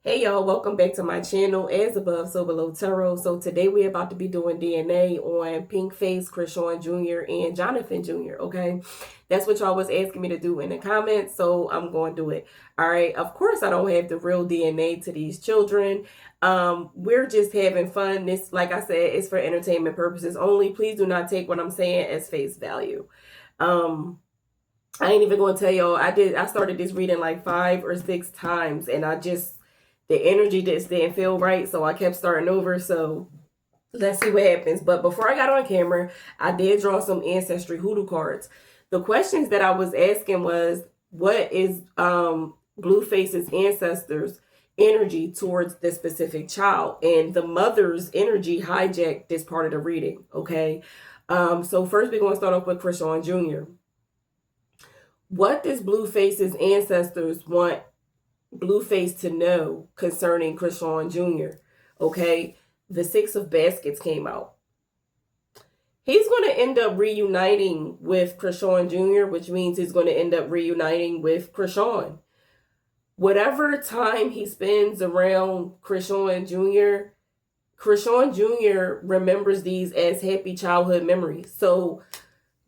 Hey y'all, welcome back to my channel, As Above, So Below Tarot. So today we're about to be doing DNA on Pinkface, CHRISEAN Jr. and Jonathan Jr., okay? That's what y'all was asking me to do in the comments, so I'm going to do it. All right, of course I don't have the real DNA to these children. We're just having fun. This, like I said, is for entertainment purposes only. Please do not take what I'm saying as face value. I ain't even going to tell y'all, I started this reading like 5 or 6 times, and the energy just didn't feel right, so I kept starting over. So let's see what happens. But before I got on camera, I did draw some ancestry hoodoo cards. The questions that I was asking was, what is Blueface's ancestors' energy towards this specific child? And the mother's energy hijacked this part of the reading, okay? So first we're going to start off with CHRISEAN Jr. What does Blueface's ancestors want Blueface to know concerning CHRISEAN Jr.? Okay, the 6 of Baskets came out. He's going to end up reuniting with CHRISEAN Jr., which means he's going to end up reuniting with CHRISEAN. Whatever time he spends around CHRISEAN Jr., CHRISEAN Jr. remembers these as happy childhood memories. So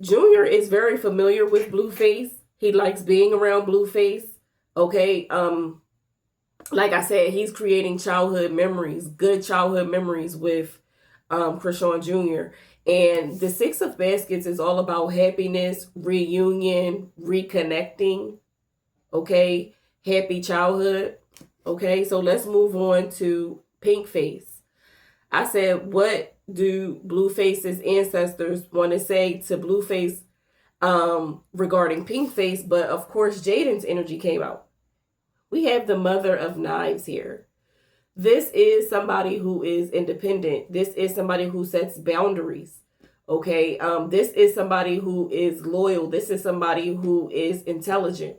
Jr. is very familiar with Blueface. He likes being around Blueface. Okay, like I said, he's creating childhood memories, good childhood memories with CHRISEAN Jr. And the 6 of Baskets is all about happiness, reunion, reconnecting. Okay, happy childhood. Okay, so let's move on to Pinkface. I said, what do Blueface's ancestors want to say to Blueface regarding Pinkface? But of course, JAIDYN's energy came out. We have the Mother of Knives here. This is somebody who is independent. This is somebody who sets boundaries. Okay, this is somebody who is loyal. This is somebody who is intelligent.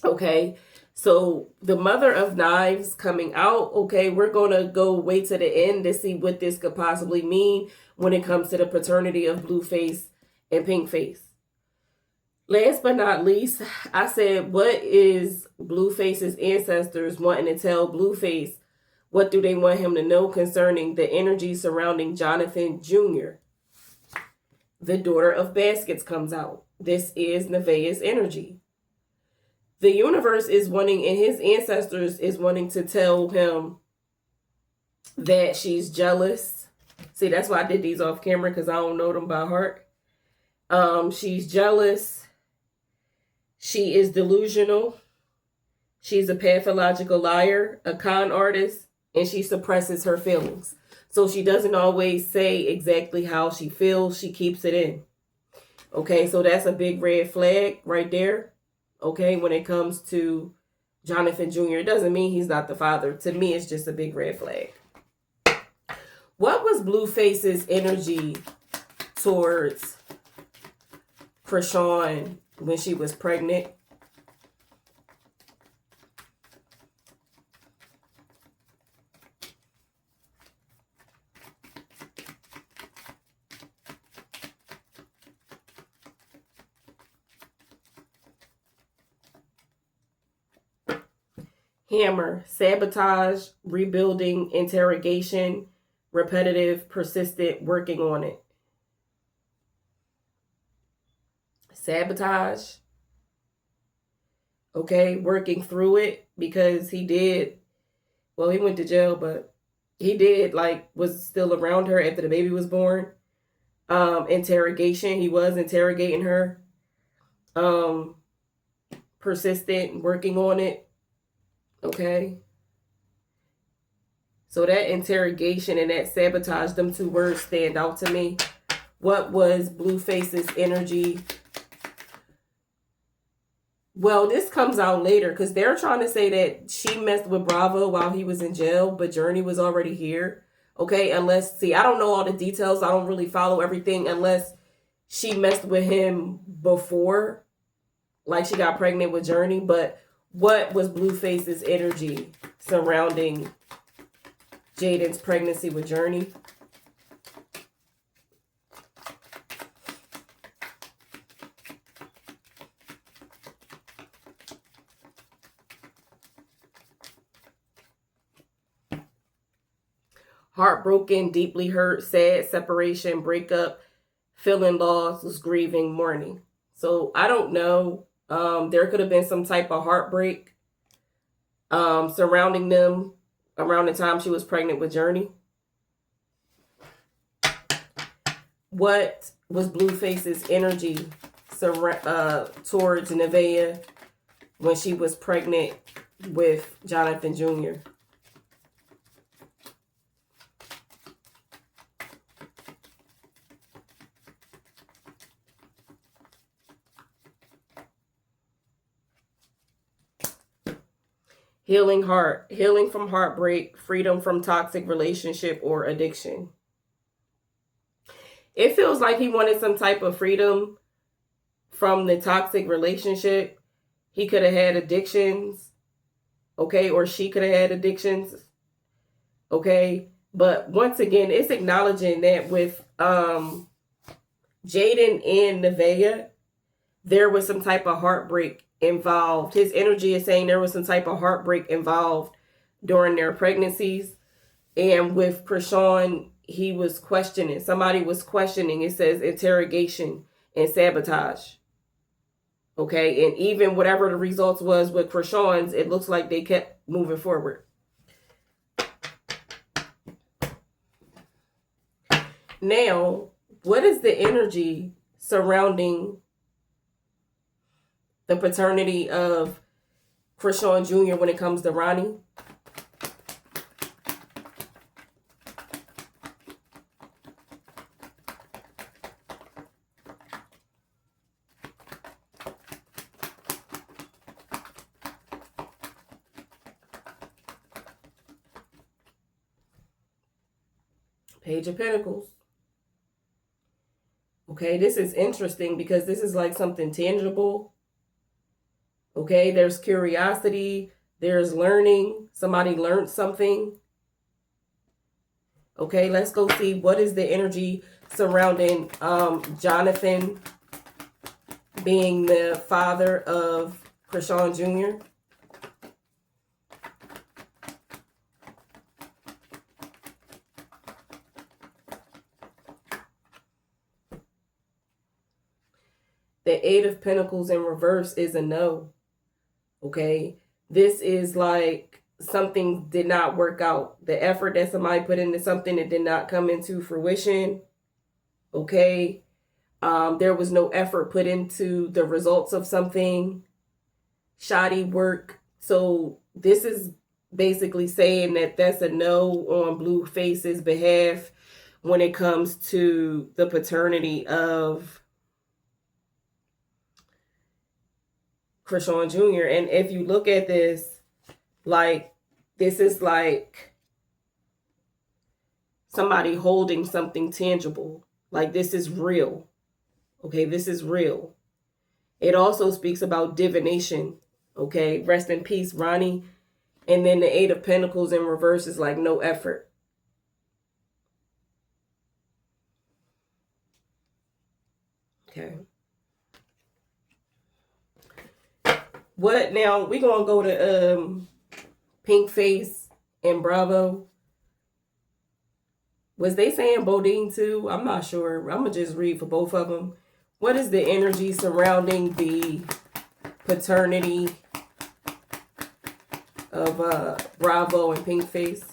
Okay, so the Mother of Knives coming out. Okay, we're going to go way to the end to see what this could possibly mean when it comes to the paternity of Blueface and Pinkface. Last but not least, I said, what is Blueface's ancestors wanting to tell Blueface? What do they want him to know concerning the energy surrounding Jonathan Jr.? The Daughter of Baskets comes out. This is Nevaeh's energy. The universe is wanting, and his ancestors is wanting to tell him that she's jealous. See, that's why I did these off camera, because I don't know them by heart. She's jealous. She is delusional. She's a pathological liar, a con artist, and she suppresses her feelings. So she doesn't always say exactly how she feels. She keeps it in. Okay, so that's a big red flag right there. Okay, when it comes to Jonathan Jr., it doesn't mean he's not the father. To me, it's just a big red flag. What was Blueface's energy towards CHRISEAN when she was pregnant? Hammer, sabotage, rebuilding, interrogation, repetitive, persistent, working on it. Sabotage. Okay, working through it, because he did, well, he went to jail, but he did, like, was still around her after the baby was born. Interrogation, he was interrogating her. Persistent, working on it. Okay. So that interrogation and that sabotage, them 2 words stand out to me. What was Blueface's energy? Well, this comes out later, because they're trying to say that she messed with Bravo while he was in jail, but Journey was already here. Okay, unless, see, I don't know all the details. I don't really follow everything unless she messed with him before, like she got pregnant with Journey. But what was Blueface's energy surrounding JAIDYN's pregnancy with Journey? heartbroken, deeply hurt, sad, separation, breakup, feeling lost, was grieving, mourning. So I don't know. There could have been some type of heartbreak surrounding them around the time she was pregnant with Journey. What was Blueface's energy towards Nevaeh when she was pregnant with Jonathan Jr.? Healing from heartbreak, freedom from toxic relationship or addiction. It feels like he wanted some type of freedom from the toxic relationship. He could have had addictions, okay, or she could have had addictions, okay. But once again, it's acknowledging that with JAIDYN and Nevaeh, there was some type of heartbreak involved. His energy is saying there was some type of heartbreak involved during their pregnancies. And with CHRISEAN, he was questioning. Somebody was questioning. It says interrogation and sabotage. Okay, and even whatever the results was with CHRISEAN's, it looks like they kept moving forward. Now, what is the energy surrounding the paternity of CHRISEAN Jr. when it comes to Ronnie? Page of Pentacles. Okay, this is interesting because this is like something tangible. Okay, there's curiosity, there's learning. Somebody learned something. Okay, let's go see what is the energy surrounding Jonathan being the father of CHRISEAN Jr. The Eight of Pentacles in reverse is a no. Okay, this is like something did not work out. The effort that somebody put into something, it did not come into fruition. Okay, there was no effort put into the results of something. Shoddy work. So this is basically saying that that's a no on Blueface's behalf when it comes to the paternity of CHRISEAN Jr. And if you look at this, like, this is like somebody holding something tangible. Like, this is real. Okay, this is real. It also speaks about divination. Okay, rest in peace, Ronnie. And then the Eight of Pentacles in reverse is like no effort. Okay. What now? We're gonna go to Pinkface and Bravo. Was they saying Bodine too? I'm not sure. I'm gonna just read for both of them. What is the energy surrounding the paternity of Bravo and Pinkface?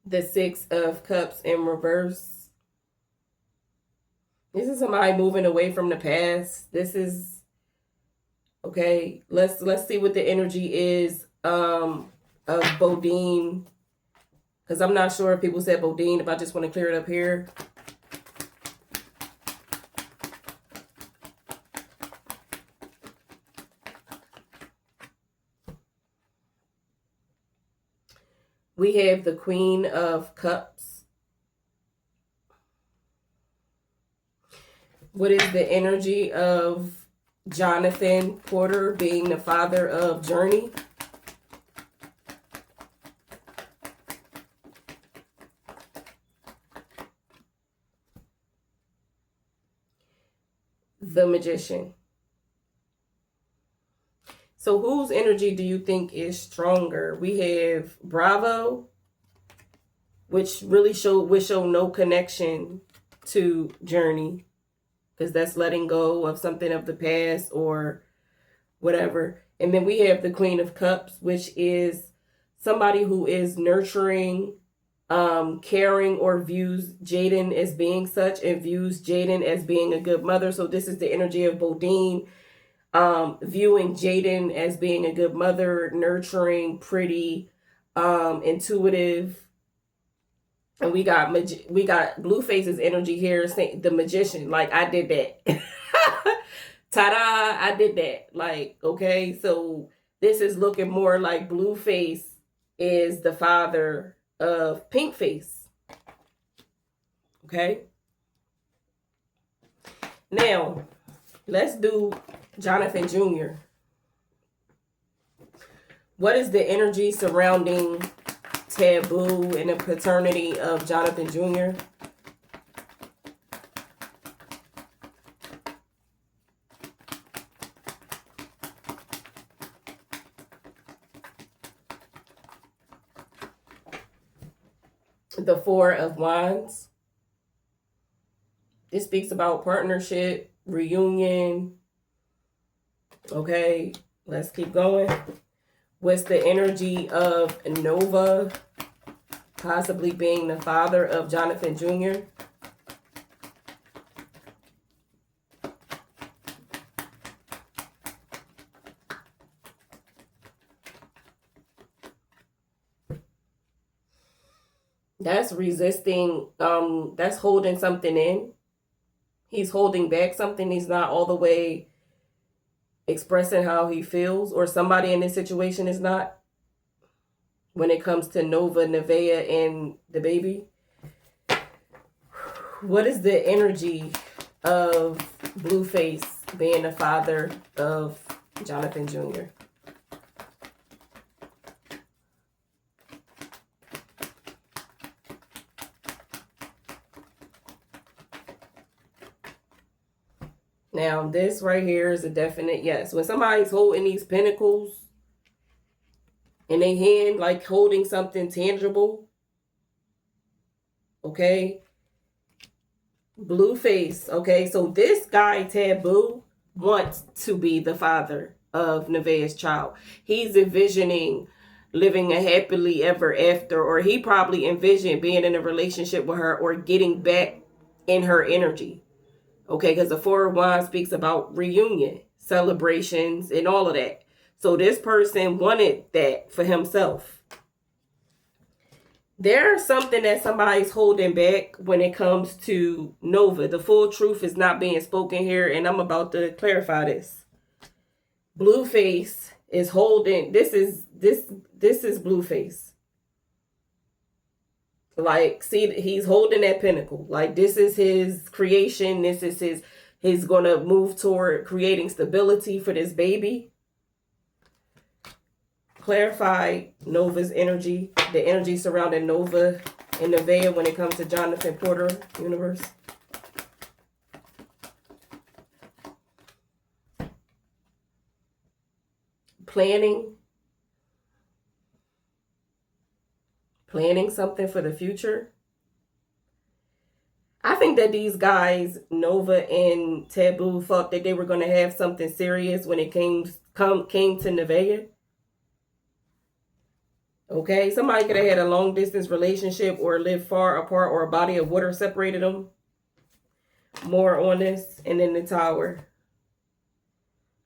The Six of Cups in reverse. This is somebody moving away from the past. This is okay. Let's see what the energy is of Bodine, because I'm not sure if people said Bodine. If I just want to clear it up here. We have the Queen of Cups. What is the energy of Jonathan Porter being the father of Journey? the Magician. So whose energy do you think is stronger? We have Bravo, which really would show no connection to Journey, because that's letting go of something of the past or whatever. And then we have the Queen of Cups, which is somebody who is nurturing, caring, or views JAIDYN as being such, and views JAIDYN as being a good mother. So this is the energy of Bodine, viewing JAIDYN as being a good mother, nurturing, pretty, intuitive. And we got Blueface's energy here, saying the Magician. Like, I did that. Ta-da! I did that. Like, okay, so this is looking more like Blueface is the father of Pinkface. Okay. Now, let's do Jonathan Jr. What is the energy surrounding Taboo and the paternity of Jonathan Jr.? The Four of Wands. This speaks about partnership, reunion. Okay, let's keep going. What's the energy of Nevaeh, possibly being the father of Jonathan Jr.? That's resisting, that's holding something in. He's holding back something. He's not all the way expressing how he feels, or somebody in this situation is not, when it comes to Nevaeh, and the baby. What is the energy of Blueface being the father of Jonathan Jr.? Now, this right here is a definite yes. When somebody's holding these pentacles in their hand, like holding something tangible, okay? Blueface, okay? So this guy, Taboo, wants to be the father of Nevaeh's child. He's envisioning living a happily ever after, or he probably envisioned being in a relationship with her or getting back in her energy. Okay, because the Four of Wands speaks about reunion, celebrations, and all of that. So this person wanted that for himself. There's something that somebody's holding back when it comes to Nevaeh. The full truth is not being spoken here, and I'm about to clarify this. Blueface is holding, this is Blueface. Like, see, he's holding that pinnacle. Like, this is his creation. This is he's going to move toward creating stability for this baby. Clarify Nevaeh's energy, the energy surrounding Nevaeh and Nevaeh when it comes to Jonathan Porter universe. Planning something for the future. I think that these guys, Nevaeh and Taboo, thought that they were going to have something serious when it came to Nevaeh. Okay, somebody could have had a long distance relationship or lived far apart, or a body of water separated them. More on this. And then the Tower.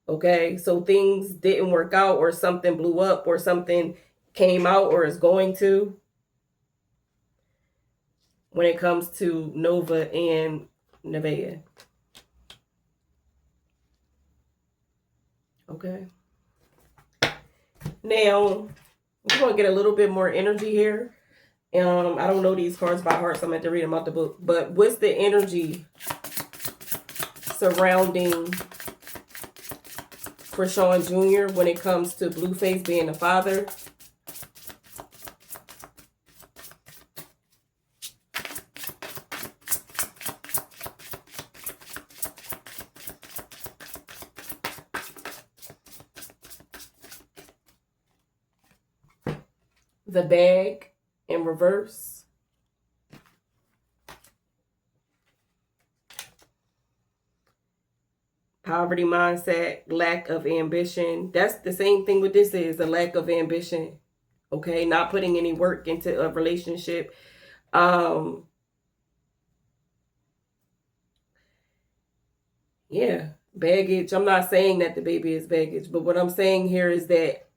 Okay, so things didn't work out, or something blew up, or something came out, or is going to, when it comes to Nevaeh and Nevaeh. Okay. Now, we're going to get a little bit more energy here. I don't know these cards by heart, so I'm going to have to read them out the book. But what's the energy surrounding CHRISEAN Jr. when it comes to Blueface being the father? the bag in reverse. Poverty mindset, lack of ambition. That's the same thing with this is a lack of ambition. Okay, not putting any work into a relationship. Yeah, baggage. I'm not saying that the baby is baggage, but what I'm saying here is that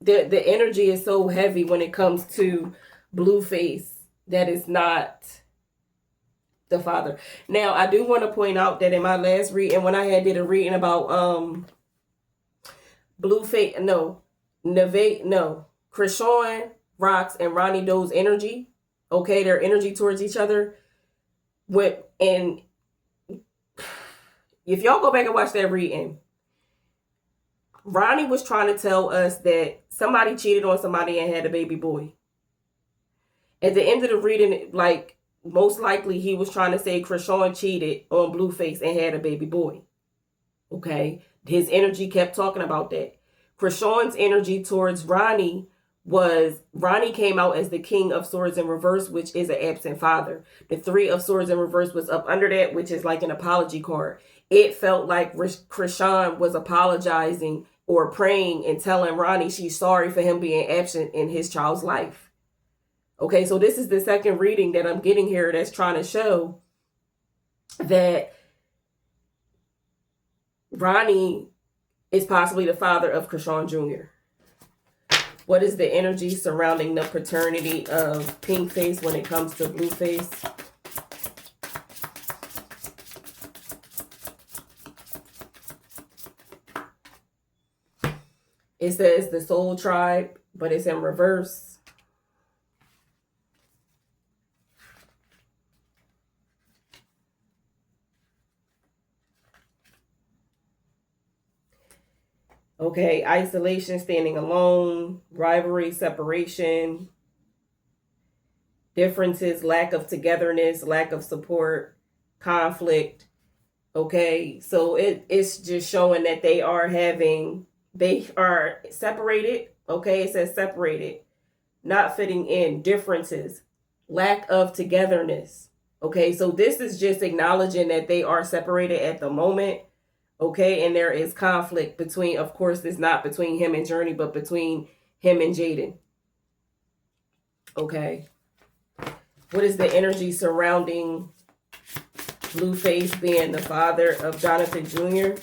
the energy is so heavy when it comes to Blueface that it's not the father. Now, I do want to point out that in my last reading, when I did a reading about Blueface, Nevaeh, CHRISEAN, Rocks, and Ronnie Doe's energy, okay, their energy towards each other, and if y'all go back and watch that reading, Ronnie was trying to tell us that somebody cheated on somebody and had a baby boy. At the end of the reading, like, most likely he was trying to say CHRISEAN cheated on Blueface and had a baby boy. Okay? His energy kept talking about that. CHRISEAN's energy towards Ronnie was, Ronnie came out as the King of Swords in reverse, which is an absent father. The Three of Swords in reverse was up under that, which is like an apology card. It felt like CHRISEAN was apologizing or praying and telling Ronnie she's sorry for him being absent in his child's life. Okay, so this is the second reading that I'm getting here that's trying to show that Ronnie is possibly the father of CHRISEAN Jr. What is the energy surrounding the paternity of Pinkface when it comes to Blueface? It says the soul tribe, but it's in reverse. Okay, isolation, standing alone, rivalry, separation, differences, lack of togetherness, lack of support, conflict. Okay, so it's just showing that they are separated. Okay, it says separated, not fitting in, differences, lack of togetherness. Okay, so this is just acknowledging that they are separated at the moment. Okay, and there is conflict between, of course, it's not between him and Journey, but between him and JAIDYN. Okay. What is the energy surrounding Blueface being the father of Jonathan Jr.?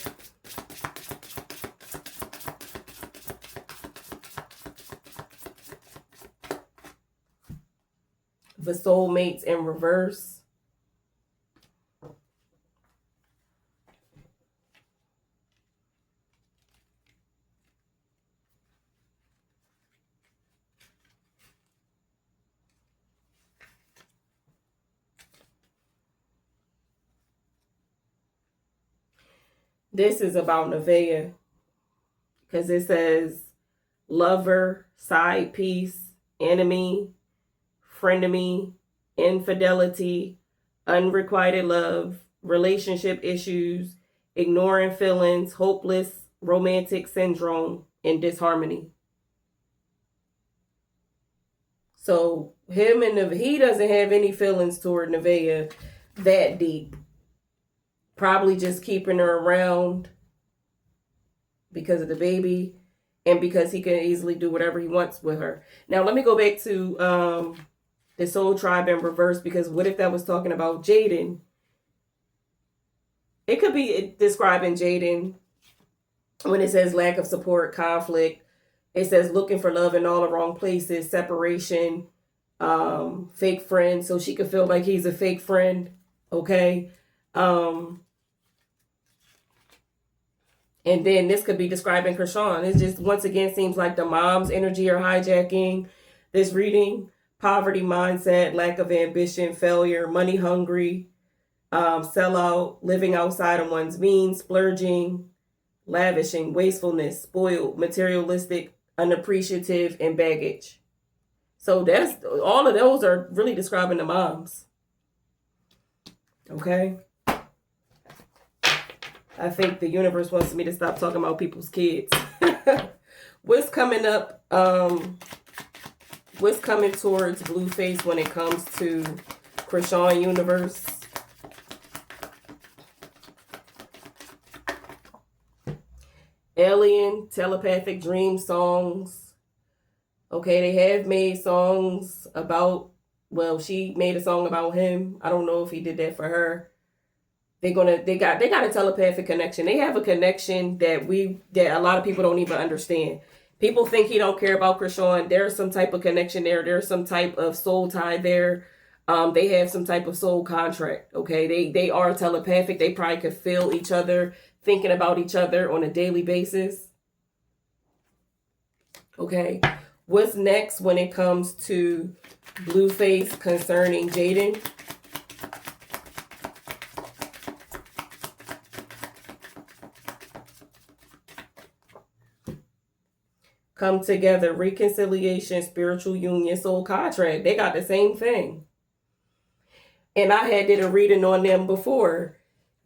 The soulmates in reverse. This is about Nevaeh, because it says lover, side piece, enemy, frenemy, infidelity, unrequited love, relationship issues, ignoring feelings, hopeless, romantic syndrome, and disharmony. So him and he doesn't have any feelings toward Nevaeh that deep. Probably just keeping her around because of the baby and because he can easily do whatever he wants with her. Now, let me go back to the soul tribe in reverse, because what if that was talking about JAIDYN? It could be describing JAIDYN when it says lack of support, conflict. It says looking for love in all the wrong places, separation, fake friend. So she could feel like he's a fake friend. Okay. And then this could be describing CHRISEAN. It just, once again, seems like the mom's energy are hijacking this reading. Poverty mindset, lack of ambition, failure, money hungry, sellout, living outside of one's means, splurging, lavishing, wastefulness, spoiled, materialistic, unappreciative, and baggage. So that's all of those are really describing the moms. Okay. I think the universe wants me to stop talking about people's kids. What's coming up What's coming towards Blueface when it comes to CHRISEAN universe? Alien, telepathic dream songs. Okay, they have made songs about, well, she made a song about him. I don't know if he did that for her. They got a telepathic connection. They have a connection that a lot of people don't even understand. People think he don't care about CHRISEAN. There's some type of connection there. There's some type of soul tie there. They have some type of soul contract. Okay, they are telepathic. They probably could feel each other, thinking about each other on a daily basis. Okay, what's next when it comes to Blueface concerning JAIDYN? Come together, reconciliation, spiritual union, soul contract. They got the same thing. And I did a reading on them before.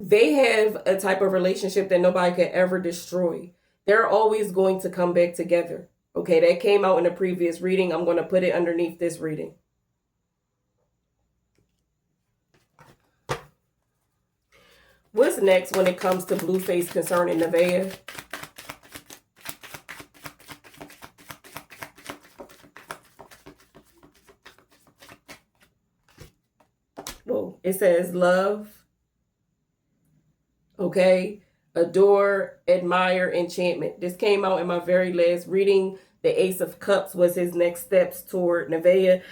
They have a type of relationship that nobody could ever destroy. They're always going to come back together. Okay, that came out in a previous reading. I'm going to put it underneath this reading. What's next when it comes to Blueface concerning Nevaeh? Well, it says love. Okay. Adore, admire, enchantment. This came out in my very last reading. The Ace of Cups was his next steps toward Nevaeh.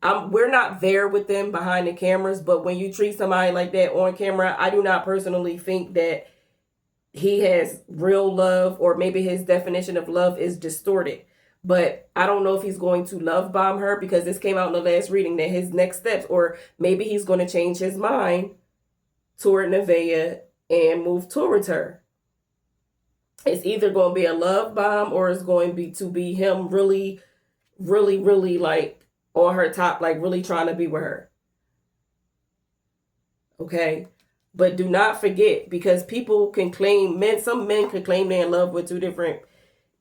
We're not there with them behind the cameras, but when you treat somebody like that on camera, I do not personally think that he has real love, or maybe his definition of love is distorted. But I don't know if he's going to love bomb her, because this came out in the last reading that his next steps, or maybe he's going to change his mind toward Nevaeh and move towards her. It's either going to be a love bomb, or it's going to be him really, really, really like on her top, like really trying to be with her. Okay. But do not forget, because people can claim, some men can claim they're in love with two different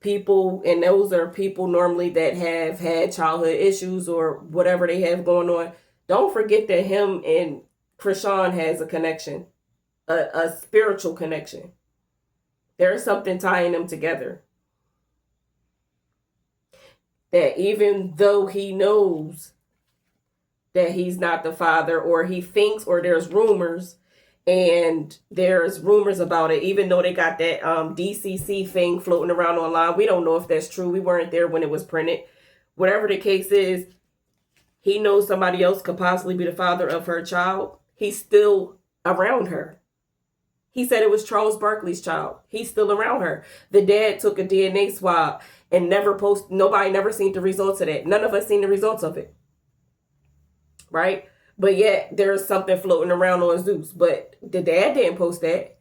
people, and those are people normally that have had childhood issues or whatever they have going on. Don't forget that him and CHRISEAN has a connection, a spiritual connection. There's something tying them together. That even though he knows that he's not the father, or he thinks, or there's rumors, and there's rumors about it, even though they got that DCC thing floating around online. We don't know if that's true. We weren't there when it was printed. Whatever the case is, he knows somebody else could possibly be the father of her child. He's still around her. He said it was Charles Barkley's child. He's still around her. The dad took a DNA swab and nobody never seen the results of that. None of us seen the results of it. Right? But yet there's something floating around on Zeus. But the dad didn't post that.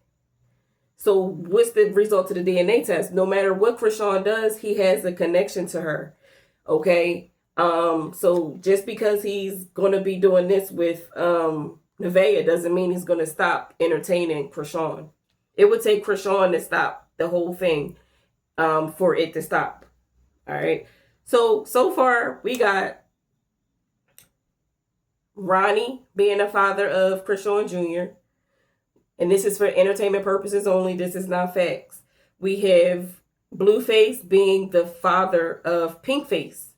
So what's the result of the DNA test? No matter what CHRISEAN does, he has a connection to her. Okay? So just because he's going to be doing this with Nevaeh doesn't mean he's going to stop entertaining CHRISEAN. It would take CHRISEAN to stop the whole thing for it to stop. All right? So far we got Ronnie being the father of CHRISEAN Jr. And this is for entertainment purposes only. This is not facts. We have Blueface being the father of Pinkface.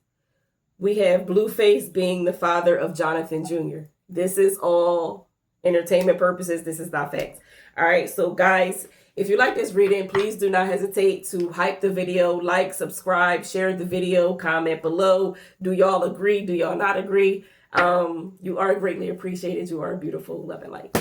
We have Blueface being the father of Jonathan Jr. This is all entertainment purposes. This is not facts. All right. So guys, if you like this reading, please do not hesitate to hype the video, like, subscribe, share the video, comment below. Do y'all agree? Do y'all not agree? You are greatly appreciated. You are beautiful. Love and light.